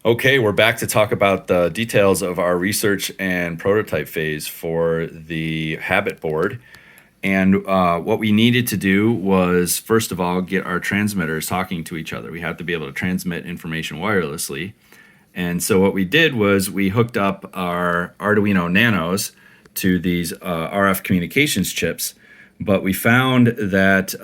Okay, we're back to talk about the details of our research and prototype phase for the habit board. And what we needed to do was, first of all, get our transmitters talking to each other. We have to be able to transmit information wirelessly. And so what we did was we hooked up our Arduino Nanos to these RF communications chips, but we found that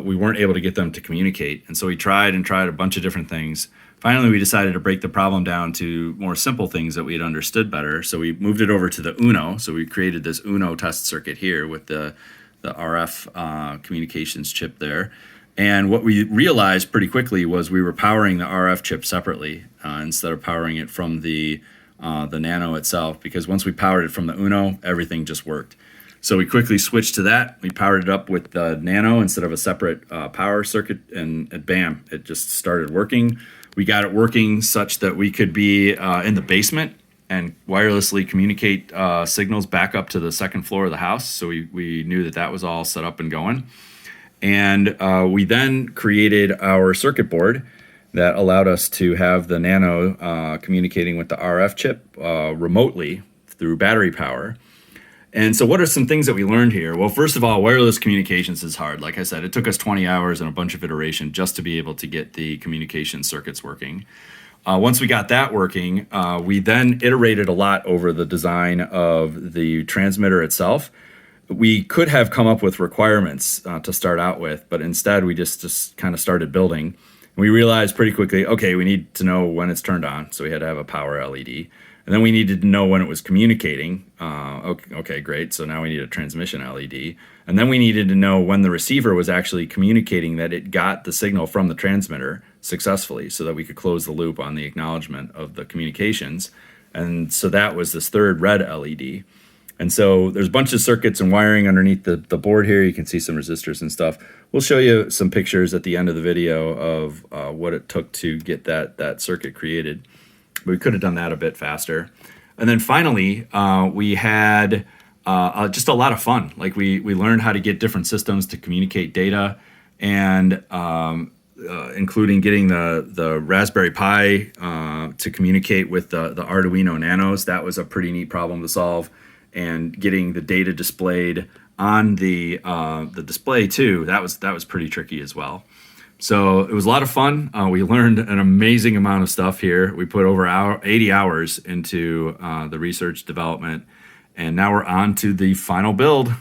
we weren't able to get them to communicate. And so we tried a bunch of different things. Finally, we decided to break the problem down to more simple things that we had understood better. So we moved it over to the Uno. So we created this Uno test circuit here with the RF communications chip there. And what we realized pretty quickly was we were powering the RF chip separately instead of powering it from the Nano itself, because once we powered it from the Uno, everything just worked. So we quickly switched to that. We powered it up with the Nano instead of a separate power circuit, and bam, it just started working. We got it working such that we could be in the basement and wirelessly communicate signals back up to the second floor of the house. So we knew that that was all set up and going. And we then created our circuit board that allowed us to have the Nano communicating with the RF chip remotely through battery power. And so what are some things that we learned here? Well, first of all, wireless communications is hard. Like I said, it took us 20 hours and a bunch of iteration just to be able to get the communication circuits working. Once we got that working, we then iterated a lot over the design of the transmitter itself. We could have come up with requirements to start out with, but instead we just kind of started building. We realized pretty quickly, okay, we need to know when it's turned on, so we had to have a power LED. And then we needed to know when it was communicating. Okay, great. So now we need a transmission LED. And then we needed to know when the receiver was actually communicating that it got the signal from the transmitter successfully, so that we could close the loop on the acknowledgement of the communications. And so that was this third red LED. And so there's a bunch of circuits and wiring underneath the board here. You can see some resistors and stuff. We'll show you some pictures at the end of the video of what it took to get that circuit created. But we could have done that a bit faster. And then finally, we had just a lot of fun. Like we learned how to get different systems to communicate data, and including getting the Raspberry Pi to communicate with the Arduino Nanos. That was a pretty neat problem to solve. And getting the data displayed on the display too, that was pretty tricky as well. So it was a lot of fun. We learned an amazing amount of stuff here. We put over 80 hours into the research development, and now we're on to the final build.